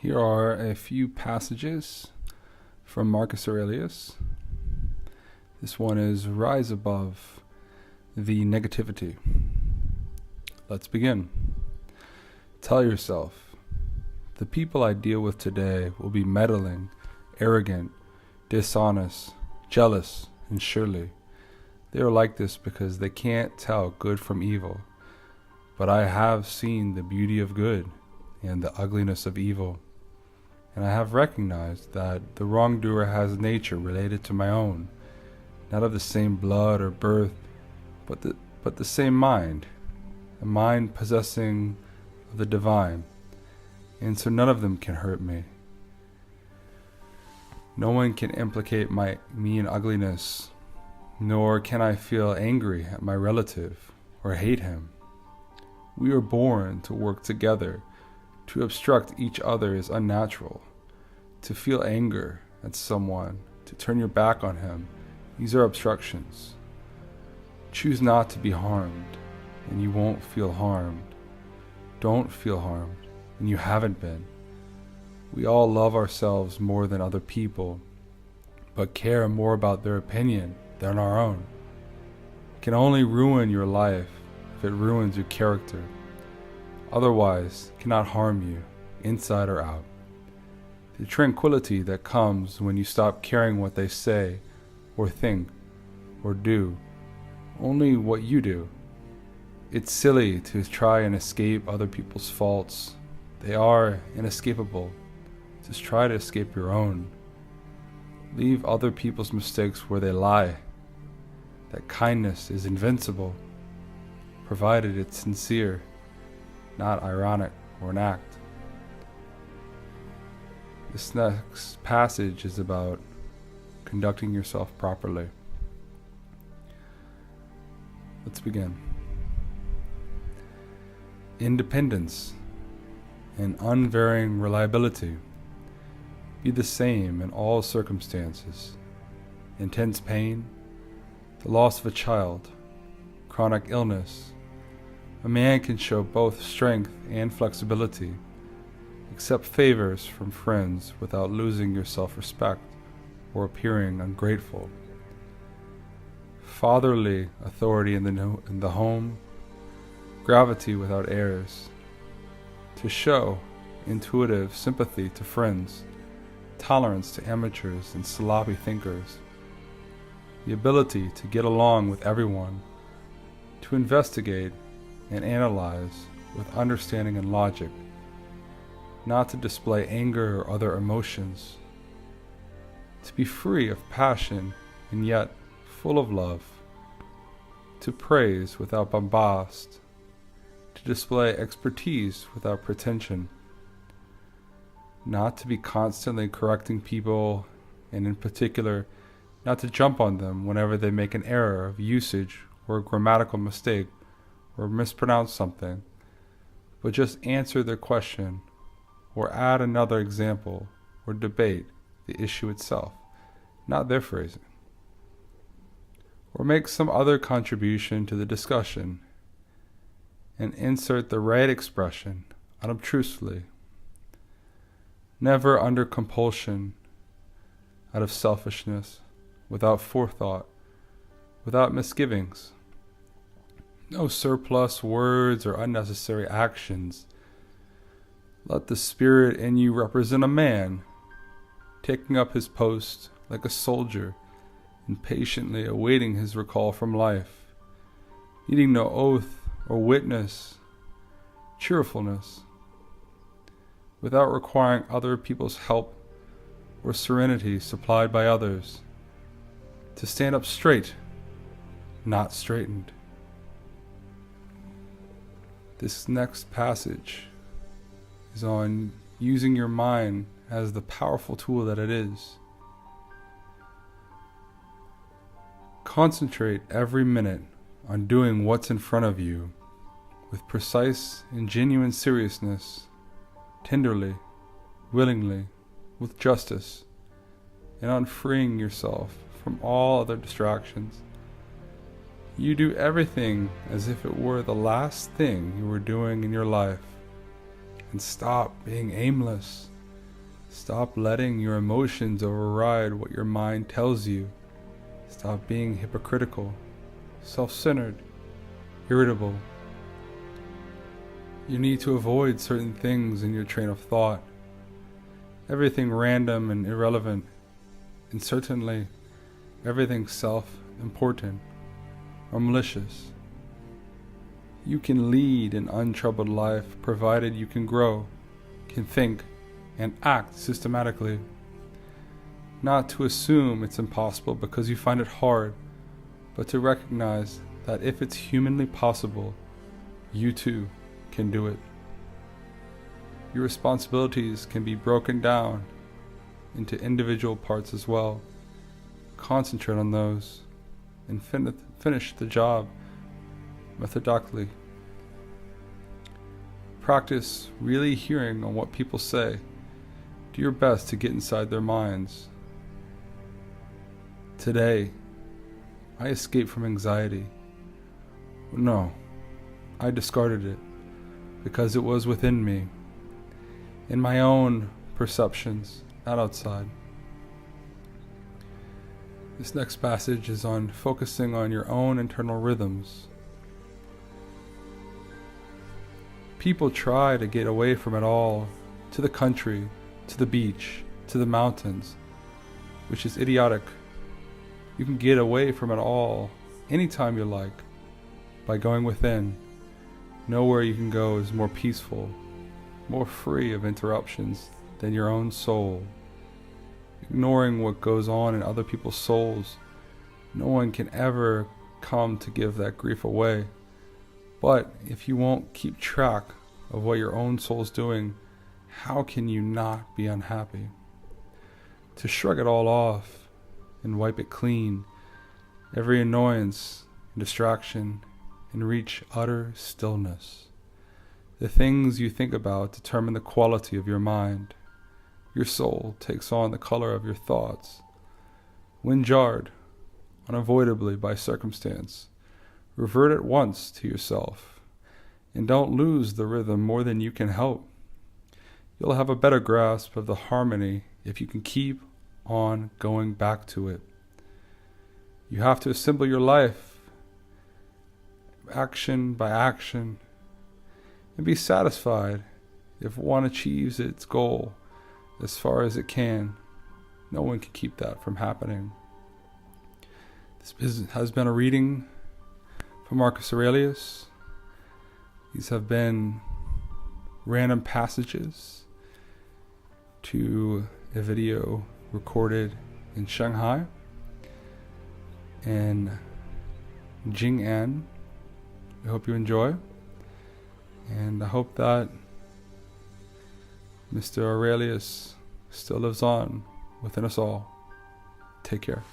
Here are a few passages from Marcus Aurelius. This one is Rise Above the Negativity. Let's begin. Tell yourself, the people I deal with today will be meddling, arrogant, dishonest, jealous, and surely. They are like this because they can't tell good from evil. But I have seen the beauty of good and the ugliness of evil. And I have recognized that the wrongdoer has nature related to my own, not of the same blood or birth, but the same mind, a mind possessing of the divine, and so none of them can hurt me. No one can implicate me in ugliness, nor can I feel angry at my relative or hate him. We are born to work together. To obstruct each other is unnatural. To feel anger at someone, to turn your back on him, these are obstructions. Choose not to be harmed, and you won't feel harmed. Don't feel harmed, and you haven't been. We all love ourselves more than other people, but care more about their opinion than our own. It can only ruin your life if it ruins your character. Otherwise, it cannot harm you, inside or out. The tranquility that comes when you stop caring what they say, or think, or do, only what you do. It's silly to try and escape other people's faults. They are inescapable. Just try to escape your own. Leave other people's mistakes where they lie. That kindness is invincible, provided it's sincere, not ironic or an act. This next passage is about conducting yourself properly. Let's begin. Independence and unvarying reliability. Be the same in all circumstances. Intense pain, the loss of a child, chronic illness. A man can show both strength and flexibility. Accept favors from friends without losing your self-respect or appearing ungrateful. Fatherly authority in the home. Gravity without airs. To show intuitive sympathy to friends. Tolerance to amateurs and sloppy thinkers. The ability to get along with everyone. To investigate and analyze with understanding and logic, not to display anger or other emotions, to be free of passion and yet full of love, to praise without bombast, to display expertise without pretension, not to be constantly correcting people, and in particular, not to jump on them whenever they make an error of usage or a grammatical mistake or mispronounce something, but just answer their question or add another example or debate the issue itself, not their phrasing, or make some other contribution to the discussion and insert the right expression unobtrusively, never under compulsion, out of selfishness, without forethought, without misgivings. No surplus words or unnecessary actions. Let the spirit in you represent a man, taking up his post like a soldier, and patiently awaiting his recall from life, needing no oath or witness, cheerfulness, without requiring other people's help or serenity supplied by others, to stand up straight, not straightened. This next passage is on using your mind as the powerful tool that it is. Concentrate every minute on doing what's in front of you with precise and genuine seriousness, tenderly, willingly, with justice, and on freeing yourself from all other distractions. You do everything as if it were the last thing you were doing in your life, and stop being aimless Stop letting your emotions override what your mind tells you. Stop being hypocritical, self-centered, irritable. You need to avoid certain things in your train of thought. Everything random and irrelevant, and certainly everything self-important or malicious. You can lead an untroubled life provided you can grow, can think, and act systematically. Not to assume it's impossible because you find it hard, but to recognize that if it's humanly possible, you too can do it. Your responsibilities can be broken down into individual parts as well. Concentrate on those and finish the job methodically. Practice really hearing on what people say. Do your best to get inside their minds. Today, I escaped from anxiety. No, I discarded it because it was within me, in my own perceptions, not outside. This next passage is on focusing on your own internal rhythms. People try to get away from it all, to the country, to the beach, to the mountains, which is idiotic. You can get away from it all anytime you like by going within. Nowhere you can go is more peaceful, more free of interruptions than your own soul. Ignoring what goes on in other people's souls, no one can ever come to give that grief away. But if you won't keep track of what your own soul's doing, how can you not be unhappy? To shrug it all off and wipe it clean, every annoyance and distraction, and reach utter stillness. The things you think about determine the quality of your mind. Your soul takes on the color of your thoughts. When jarred, unavoidably by circumstance, revert at once to yourself, and don't lose the rhythm more than you can help. You'll have a better grasp of the harmony if you can keep on going back to it. You have to assemble your life, action by action, and be satisfied if one achieves its goal as far as it can. No one can keep that from happening. This has been a reading from Marcus Aurelius. These have been random passages to a video recorded in Shanghai and Jing'an. I hope you enjoy, and I hope that Mr. Aurelius still lives on within us all. Take care.